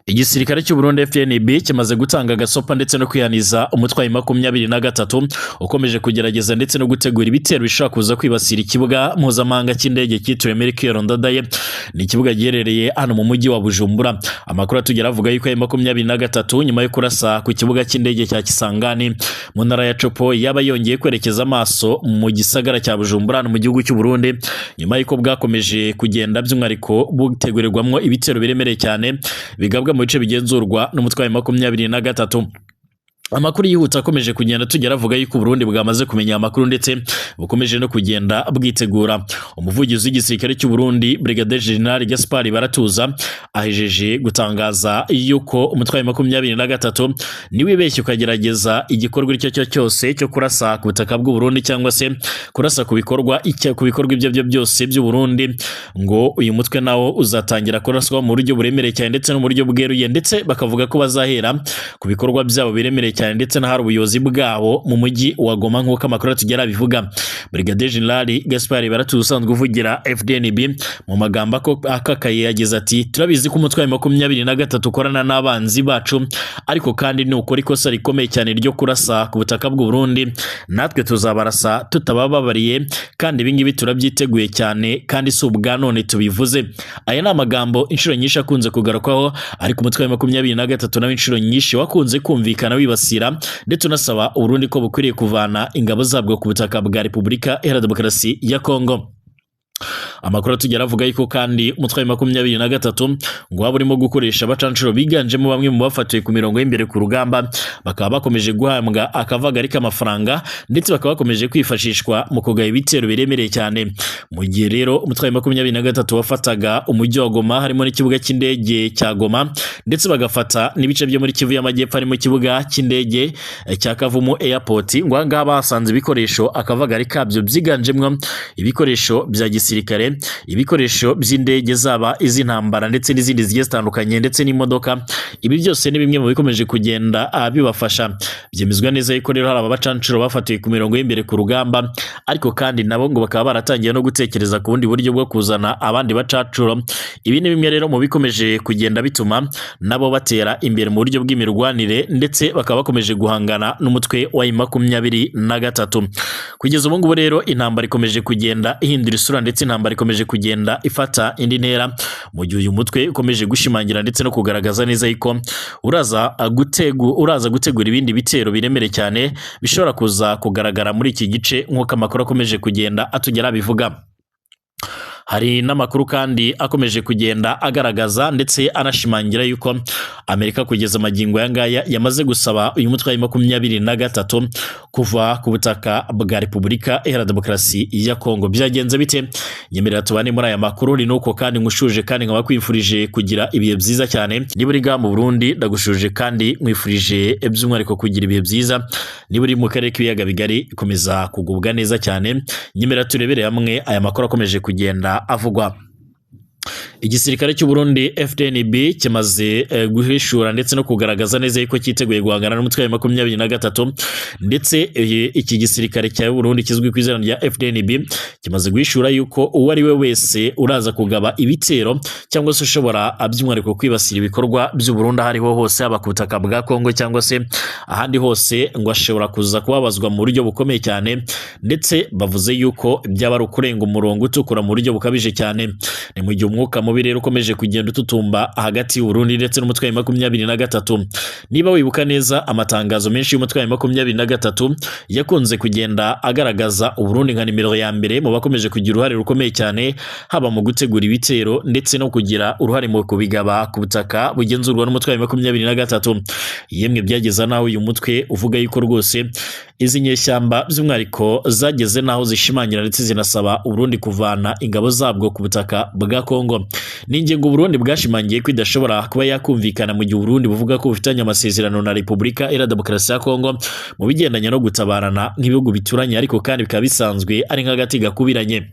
Igisirikare cy'u Burundi FDNB kimaze gutanga gasopa ndetse no kwihaniza umutwayi 23 ukomeje kugerageza ndetse no gutegura ibitero bishaka kuza kwibasira ikibuga mpuzamahanga cy'indege cyitiriwe Melchior Ndadaye. Ni ikibuga giherereye hano mu mujyi wa Bujumbura. Amakuru atugera avuga yuko 23 nyuma yo kurasa ku kibuga cy'indege cya Kisangani mu ntara ya Copo yaba yongeye kwerekeza amaso mu gisagara cya Bujumbura mu gihugu cy'u Burundi, nyuma y'uko bwakomeje kugenda by'umwariko butegurirwamwo ibitero biremereye cyane bigabwa mu bice bigenzurwa n'umutwayi 23. Amakuru yihuta akomeje kugenda tugera avuga yuko Burundi bwamaze kumenya amakuru ndetse bukomeje no kugenda bwitegura. Umuvugizi w'igisirikare cy'u Burundi Brigadier General Gaspard Baratuza ahejeje gutangaza yuko umutwayi 23 niwe beshye ukagerageza igikorwa icyo cyose cyo kurasa ku butaka bw'u Burundi cyangwa se kurasa ku bikorwa ibyo byose by'u Burundi, ngo uyu mutwe nawo uzatangira kuraswa mu buryo buremereye cyane ndetse no mu buryo bweruye, ndetse bakavuga ko bazahera ku bikorwa byabo biremereye cyane ndetse n'ahari ubuyobozi bwabo mu mujyi wa Goma nk'uko amakuru atugera bivuga. Brigadier General Gaspard Baratuza usanzwe uvugira FDNB mu magambo akakaye yagize ati turabizi ko umutwayi 23 ukorana n'abanzi bacu, ariko kandi ni ukora ikosa rikomeye cyane ryo kurasa ku butaka bw'u Burundi, natwe tuzabarasa tutabababariye kandi ibingibi turabyiteguye cyane kandi si ubwa none tubivuze. Aya ni amagambo inshuro nyinshi akunze kugarukwaho, ariko umutwayi 23 nawe inshuro nyinshi wakunze kumvikana wibasira ndetse unasaba Uburundi ko bukwiriye kuvana ingabo zabwo ku butaka bwa Repubulika Iharanira Demokarasi ya Kongo. Amakuru atugera avuga yuko kandi umutwayi 23 ngo waba urimo gukoresha abacancuro biganjemo bamwe mu bafatiwe ku mirongo y'imbere ku rugamba, bakaba bakomeje guhambwa akavagari k'amafaranga ndetse bakaba bakomeje kwifashishwa mu kugaba ibitero biremereye cyane. Mu gihe rero umutwayi 23 wafataga umujyi wa Goma harimo n'ikibuga cy'indege cya Goma, ndetse bagafata n'ibice byo muri Kivu y'Amajyepfo harimo ikibuga cy'indege cya Kavumu Airport, ngo ahangaha basanze ibikoresho akavagari kabyo byiganjemo ibikoresho bya gisirikare, ibikoresho by'indege zaba iz'intambara ndetse n'izindi zigiye zitandukanye ndetse n'imodoka. Ibi byose ni bimwe mu bikomeje kugenda bibafasha. Byemezwa neza yuko rero hari abacancuro bafatiwe ku mirongo y'imbere ku rugamba, ariko kandi nabo ngo bakaba baratangiye no gutekereza ku bundi buryo bwo kuzana abandi bacancuro. Ibi ni bimwe rero mu bikomeje kugenda bituma nabo batera imbere mu buryo bw'imirwanire, ndetse bakaba bakomeje guhangana n'umutwe wa 23. Kugeza ubu ngubu rero intambara ikomeje kugenda ihindura isura ndetse intambara ikomeje kugenda ifata indi ntera, mu gihe uyu mutwe ukomeje gushimangira ndetse no kugaragaza neza yuko uraza gutegura ibindi bitero biremereye cyane bishobora kuza kugaragara muri iki gice nk'uko amakuru akomeje kugenda atugera bivuga. Hari n'amakuru kandi akomeje kugenda agaragaza ndetse anashimangira yuko Amerika kugeza amagingo yangaya yamaze gusaba uyu mutwayi 23 kuva ku butaka bwa Repubulika Iharanira Demokarasi ya Kongo. Byagenze bite? Nyemerera tubane muri aya makuru. Ni nuko kandi ngushuje kandi nkaba kwifurije kugira ibihe byiza cyane. Niba uri mu Burundi ndagushuje kandi mwifurije by'umwihariko kugira ibihe byiza. Niba uri mu karere k'ibiyaga bigari komeza kugubwa neza cyane. Nyemerera turebere hamwe aya makuru akomeje kugenda avugwa. Igisirikare cy'u Burundi FDNB kimaze guhishura ndetse no kugaragaza neza yuko cyiteguye guhangana n'umutwayi 23, ndetse iki gisirikare cya Burundi kizwi ku izina rya FDNB kimaze guhishura yuko uwo ari we wese uraza kugaba ibitero cyangwa se ushobora by'umwihariko kwibasira ibikorwa by'u Burundi ahariho hose, haba ku butaka bwa Kongo cyangwa se ahandi hose, ngo ashobora kuza kubabazwa mu buryo bukomeye cyane, ndetse bavuze yuko byaba ari ukurenga umurongo utukura mu buryo bukabije cyane. Ni mu gihe umwuka mubi rero ukomeje kugenda ututumba hagati y'u Burundi ndetse n'umutwayi 23. Niba wibuka neza amatangazo menshi y'umutwayi 23 yakunze kugenda agaragaza u Burundi nka nimero ya mbere mu bakomeje kugira uruhare rukomeye cyane, haba mu gutegura ibitero ndetse no kugira uruhare mu kubigaba ku butaka bugenzurwa n'umutwayi 23. Yemwe byageza naho uyu mutwe uvuga yuko rwose izi nyeshyamba by'umwariko zageze naho zishimangira ndetse zinasaba u Burundi kuvana ingabo zabwo ku butaka bwa Kongo. Ni ingingo Burundi bwashimangiye ko idashobora kuba yakumvikana mu gihe Burundi buvuga ko bufitanye amasezerano na Repubulika Iharanira Demokarasi ya Kongo mu bigendanye no gutabarana nk'ibihugu bituranye, ariko kandi bikaba bisanzwe ari nk'agati gakubiranye.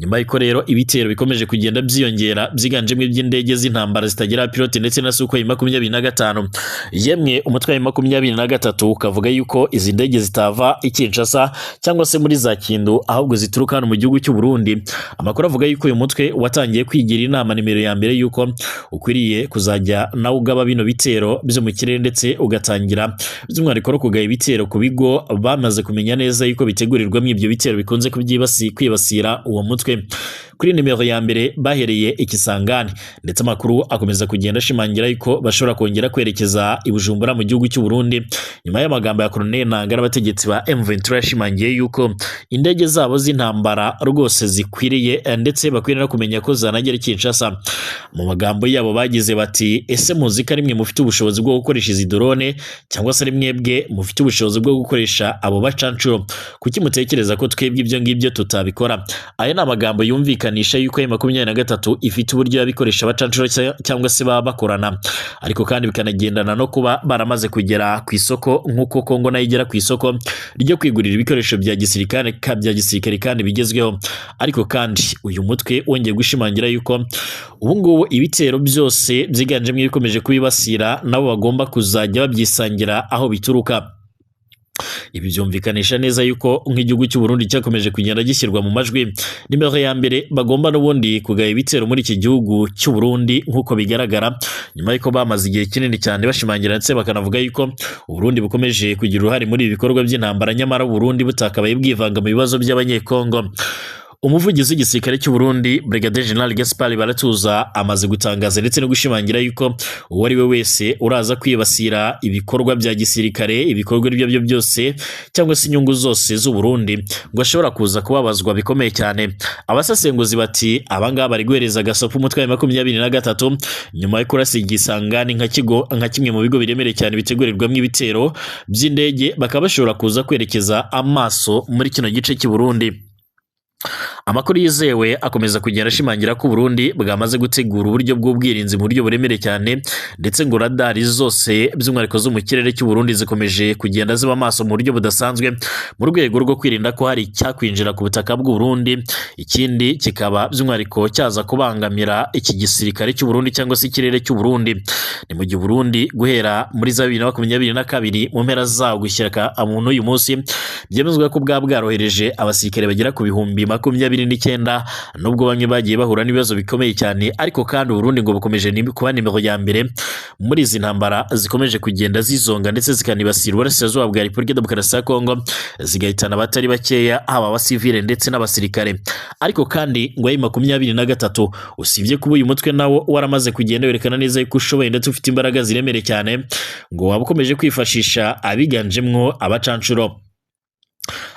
nyuma y'uko rero ibitero bikomeje kugenda byiyongera byiganjemo iby'indege z'intambara zitagira pilote ndetse na Sukhoi 25 yemwe umutwe wa 23 ukavuga yuko izi ndege zitava i Kinshasa cyangwa se muri za Kindu ahubwo zituruka hano mu gihugu cy'u Burundi. Amakuru avuga yuko uyu mutwe watangiye kwigira inama nimero ya mbere yuko ukwiriye kuzajya nawe ugaba bino bitero byo mu kirere ndetse ugatangira by'umwihariko kugaya ibitero ku bigo bamaze kumenya neza yuko bitegurirwamo ibyo bitero bikunze kwibasira uwo mutwe. Kuri nimero ya mbere bahereye Ikisangani ndetse amakuru akomeza kugenda ashimangira yuko bashobora kongera kwerekeza i Bujumbura mu gihugu cy'u Burundi nyuma y'amagambo ya Colonel Nanga n'abategetsi ba M23 yashimangiye yuko indege zabo z'intambara rwose zikwiriye ndetse bakwiriye no kumenya ko zanagera Kinshasa. Mu magambo yabo bagize bati ese muzika rimwe mufite ubushobozi bwo gukoresha izi drone cyangwa se rimwebwe mufite ubushobozi bwo gukoresha abo bacancuro, kuki mutekereza ko twebwe ibyo ngibyo tutabikora? Aya ni amagambo yumvikanisha yuko M23 ifite uburyo yabikoresha abacancuro cyangwa se baba bakorana, ariko kandi bikanagendana no kuba baramaze kugera ku isoko nk'uko Kongo nayo igera ku isoko ryo kwigurira ibikoresho bya gisirikare kandi bigezweho. Ariko kandi uyu mutwe wongeye gushimangira yuko ubu ngubu ibitero byose byiganjemo ibikomeje kubibasira nabo bagomba kuzajya babyisangira aho bituruka. Ibi byumvikanisha neza yuko nk'igihugu cy'u Burundi cyakomeje kugenda gishyirwa mu majwi. Nimero ya mbere bagomba n'ubundi kugaya ibitero muri iki gihugu cy'u Burundi nk'uko bigaragara nyuma y'uko bamaze igihe kinini cyane bashimangira ndetse bakanavuga yuko u Burundi bukomeje kugira uruhare muri ibi bikorwa by'intambara, nyamara u Burundi butakabaye bwivanga mu bibazo by'abanyekongo. Umuvugizi w'igisirikare cy'u Burundi Brigadier General Gaspard Baratuza amaze gutangaza ndetse no gushimangira yuko uwo ari we wese uraza kwibasira ibikorwa bya gisirikare, ibikorwa ibyo byose cyangwa se inyungu zose z'u Burundi ngo ashobora kuza kubabazwa bikomeye cyane. Abasesenguzi bati abangaba bari guhereza gasopo umutwe wa 23 nyuma yo kurasa Igisangani nka kimwe mu bigo biremereye cyane bitegurirwamo ibitero by'indege, bakaba bashobora kuza kwerekeza amaso muri kino gice cy'u Burundi. Amakuru yizewe akomeza kugenda ashimangira ko Burundi bwamaze gutegura uburyo bw'ubwirinzi mu buryo buremere cyane ndetse ngo radari zose by'umwihariko zo mu kirere cy'u Burundi zikomeje kugenda ziba amaso mu buryo budasanzwe mu rwego rwo kwirinda ko hari cyakwinjira ku butaka bw'u Burundi, ikindi kikaba by'umwihariko cyaza kubangamira iki gisirikare cy'u Burundi cyangwa se ikirere cy'u Burundi. Ni mu gihe Burundi guhera muri 2022 mu mpera zawo gushyira umuntu uyu munsi byemezwa ko bwarohereje abasirikare bagera ku bihumbi 29 nubwo bamwe bagiye bahura n'ibibazo bikomeye cyane, ariko kandi Burundi ngo bukomeje kuba nimero ya mbere muri izi ntambara zikomeje kugenda zizonga ndetse zikanibasira uburasirazuba bwa Repubulika Demokarasi ya Kongo zigahitana abatari bakeya haba abasivile ndetse n'abasirikare. Ariko kandi ngo 23 usibye kuba uyu mutwe nawo waramaze kugenda werekana neza yuko ushoboye ndetse ufite imbaraga ziremereye cyane, ngo waba ukomeje kwifashisha abiganjemwo abacancuro.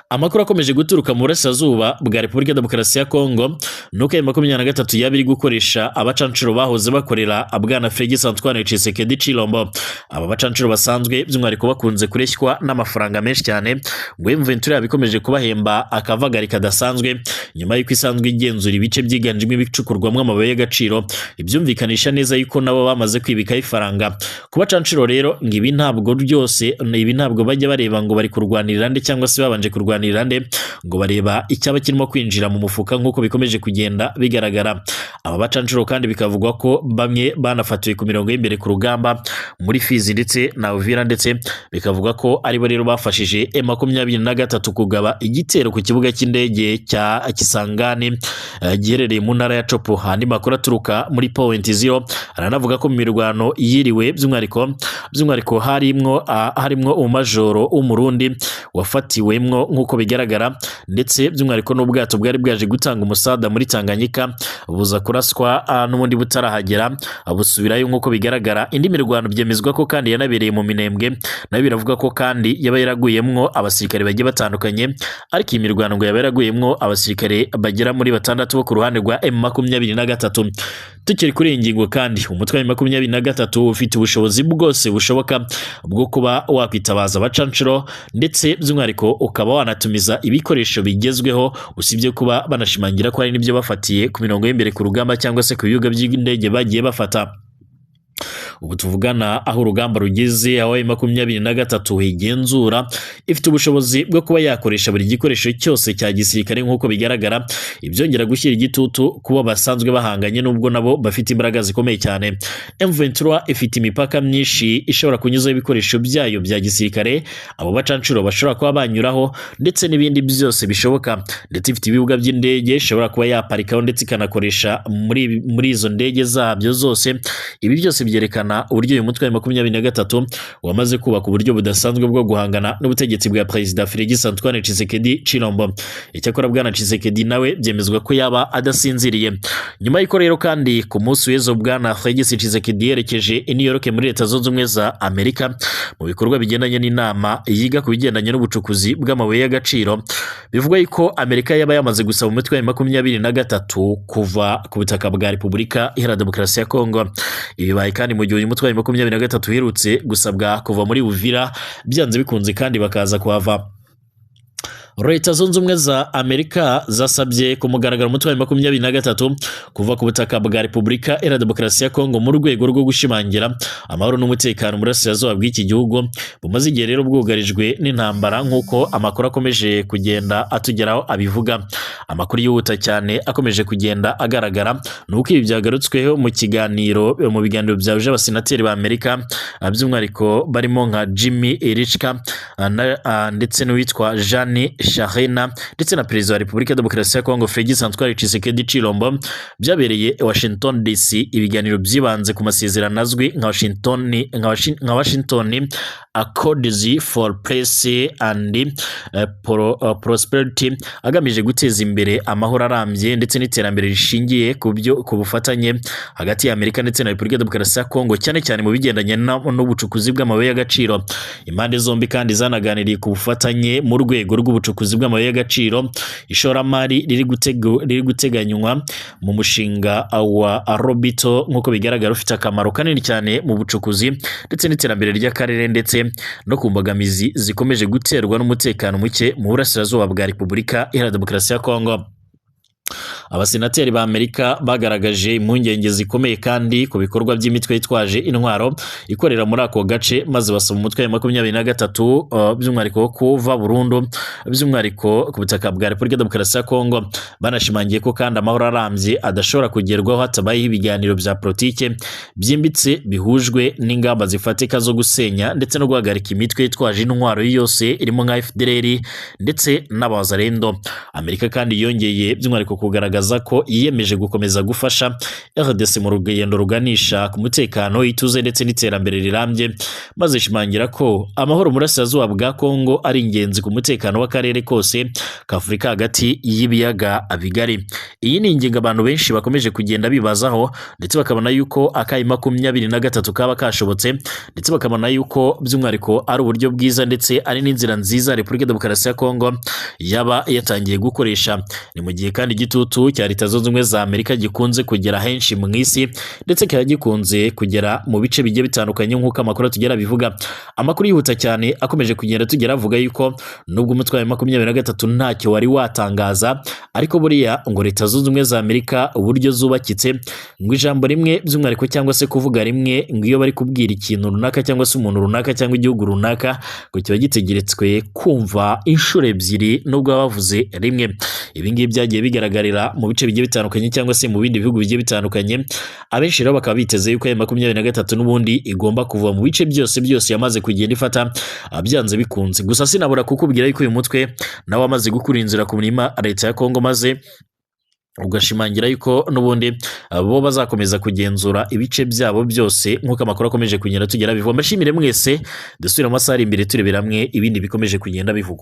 Amakuru akomeje guturuka mu burasirazuba bwa Repubulika Demokarasi ya Kongo nuko M23 yabiri gukoresha abacancuro bahoze bakorera Bwana Félix Antoine Tshisekedi Tshilombo. Aba bacancuro basanzwe by'umwihariko bakunze kureshywa n'amafaranga menshi cyane, ngo M23 yabikomeje kubahemba akavagari kadasanzwe nyuma y'uko isanzwe igenzura ibice byiganjemo ibicukurwamo amabuye y'agaciro. Ibyumvikanisha neza yuko nabo bamaze kwibika ifaranga ku bacancuro. Rero ngibi ntabwo bajya bareba ngo bari kurwanirira nde cyangwa se babanje kurwanirira nde, ngo bareba icyaba kirimo kwinjira mu mufuka nk'uko bikomeje kugenda bigaragara. Aba bacancuro kandi bikavugwa ko bamwe banafatiwe ku mirongo y'imbere ku rugamba muri Fizi ndetse na Uvira, ndetse bikavugwa ko aribo rero bafashije M23 kugaba igitero ku kibuga cy'indege cya Kisangani giherereye mu ntara ya Chopo. Handi makuru aturuka muri Point Zero aranavuga ko mu mirwano yiriwe by'umwihariko harimwo umajoro w'umurundi wafatiwemwo nk'uko bigaragara, ndetse by'umwihariko n'ubwato bwari bwaje gutanga umusada muri Tanganyika buza kuraswa n'ubundi butarahagera busubirayo nk'uko bigaragara. Indi mirwano byemezwa ko kandi yanabereye mu Minembwe, nayo biravuga ko kandi yaba yaraguyemwo abasirikare bagiye batandukanye, ariko iyi mirwano ngo yaba yaraguyemwo abasirikare bagera muri 6 bo ku ruhande rwa M23. Tukiri kuri iyi ngingo kandi umutwe wa M23 ufite ubushobozi bwose bushoboka bwo kuba wakwitabaza abacancuro ndetse by'umwihariko ukaba wanatumiza ibikoresho bigezweho, usibye kuba banashimangira ko hari n'ibyo bafatiye ku mirongo y'imbere ku rugamba cyangwa se ku bibuga by'indege bagiye bafata. ubu tuvugana aho urugamba rugeze, aho M23 igenzura ifite ubushobozi bwo kuba yakoresha buri gikoresho cyose cya gisirikare nk'uko bigaragara, ibyongera gushyira igitutu kuba basanzwe bahanganye nubwo nabo bafite imbaraga zikomeye cyane. M23 ifite imipaka myinshi ishobora kunyuzaho ibikoresho byayo bya gisirikare, abo bacancuro bashobora kuba banyuraho ndetse n'ibindi byose bishoboka, ndetse ifite ibibuga by'indege ishobora kuba yaparikaho ndetse ikanakoresha muri izo ndege zabyo zose. Ibi byose byerekana uburyo uyu mutwe wa M23 wamaze kubaka uburyo budasanzwe bwo guhangana n'ubutegetsi bwa Perezida Félix Antoine Tshisekedi Tshilombo. Icyakora bwana Tshisekedi nawe byemezwa ko yaba adasinziriye. Nyuma y'iko rero kandi ku munsi w'ejo bwana Félix Tshisekedi yerekeje i New York muri Leta Zunze Ubumwe za Amerika mu bikorwa bigendanye n'inama yiga ku bigendanye n'ubucukuzi bw'amabuye y'agaciro. Bivugwa ko Amerika yaba yamaze gusaba umutwe wa M23 kuva ku butaka bwa Repubulika Iharanira Demokarasi ya Kongo. Ibi baye kandi mu gihe uyu mutwe wa M23 uherutse gusabwa kuva muri Uvira byanze bikunze kandi bakaza kuhava. Leta Zunze Ubumwe za Amerika zasabye ku mugaragaro umutwe wa M23 kuva ku butaka bwa Repubulika Iharanira Demokarasi ya Kongo mu rwego rwo gushimangira amahoro n'umutekano mu burasirazuba bw'iki gihugu bumaze igihe rero bwugarijwe n'intambara nk'uko amakuru akomeje kugenda atugeraho abivuga. Amakuru yihuta cyane akomeje kugenda agaragara nuko ibi byagarutsweho mu biganiro byahuje abasenateri ba Amerika, by'umwihariko barimo nka Jimmy Rischka ndetse n'uwitwa Jeanne Shahena ndetse na Perezida wa Repubulika ya Demokarasi ya Kongo Félix Antoine Tshisekedi Tshilombo, byabereye Washington DC. Ibiganiro byibanze ku masezerano azwi nka Washington Accords for Peace and Prosperity, agamije guteza imbere amahoro arambye ndetse n'iterambere rishingiye ku bufatanye hagati ya Amerika ndetse na Repubulika ya Demokarasi ya Kongo, cyane cyane mu bigendanye n'ubucukuzi bw'amabuye y'agaciro. Impande zombi kandi zanaganiriye ku bufatanye mu rwego rw'ubucukuzi bw'amabuye y'agaciro, ishoramari riri guteganywa mu mushinga wa Robito nk'uko bigaragara ufite akamaro kanini cyane mu bucukuzi ndetse n'iterambere ry'akarere ndetse no ku mbogamizi zikomeje guterwa n'umutekano muke mu burasirazuba bwa Repubulika Iharanira Demokarasi ya Kongo. Abasenateri ba Amerika bagaragaje impungenge zikomeye kandi ku bikorwa by'imitwe yitwaje intwaro ikorera muri ako gace, maze basaba umutwe wa M23 by'umwihariko kuva burundu by'umwihariko ku butaka bwa Repubulika ya Demokarasi ya Kongo, banashimangiye ko kandi amahoro arambye adashobora kugerwaho hatabayeho ibiganiro bya politike byimbitse bihujwe n'ingamba zifatika zo gusenya ndetse no guhagarika imitwe yitwaje intwaro yose irimo nka FDLR ndetse n'abazalendo. Amerika kandi yongeye by'umwihariko kugaragaza ko yiyemeje gukomeza gufasha RDC mu rugendo ruganisha ku mutekano, ituze ndetse n'iterambere rirambye, maze ishimangira ko amahoro mu burasirazuba bwa Kongo ari ingenzi ku mutekano w'akarere kose k'Afurika hagati y'ibiyaga bigari. Iyi ni ingingo abantu benshi bakomeje kugenda bibazaho ndetse bakabona yuko akayi 23 kaba kashobotse, ndetse bakabona yuko by'umwihariko ari uburyo bwiza ndetse ari n'inzira nziza Repubulika ya Demokarasi ya Kongo yaba yatangiye gukoresha. Ni mu gihe kandi igitutu cya Leta Zunze Ubumwe za Amerika gikunze kugera henshi mu isi ndetse kikaba gikunze kugera mu bice bigiye bitandukanye nk'uko amakuru tugera bivuga. Amakuru yihuta cyane akomeje kugenda tugera avuga yuko nubwo umutwe wa M23 ntacyo wari watangaza, ariko buriya ngo Leta Zunze Ubumwe za Amerika uburyo zubakitse, ngo ijambo rimwe by'umwihariko cyangwa se kuvuga rimwe, ngo iyo bari kubwira ikintu runaka cyangwa se umuntu runaka cyangwa igihugu runaka, ngo kiba gitegeretswe kumva inshuro ebyiri nubwo bavuze rimwe. Ibi ngibi byagiye bigaragarira mu bice bigiye bitandukanye cyangwa se mu bindi bihugu bigiye bitandukanye. Abenshi rero bakaba biteze yuko M23 n'ubundi igomba kuva mu bice byose yamaze kugenda ifata byanze bikunze. Gusa sinabura kukubwira yuko uyu mutwe nawe amaze gukura inzira ku murima Leta ya Kongo, maze ugashimangira yuko n'ubundi bo bazakomeza kugenzura ibice byabo byose nk'uko amakuru akomeje kugenda tugera bivugwa. Mbashimire mwese, dusubira mu masaha ari imbere turebera hamwe ibindi bikomeje kugenda bivugwa.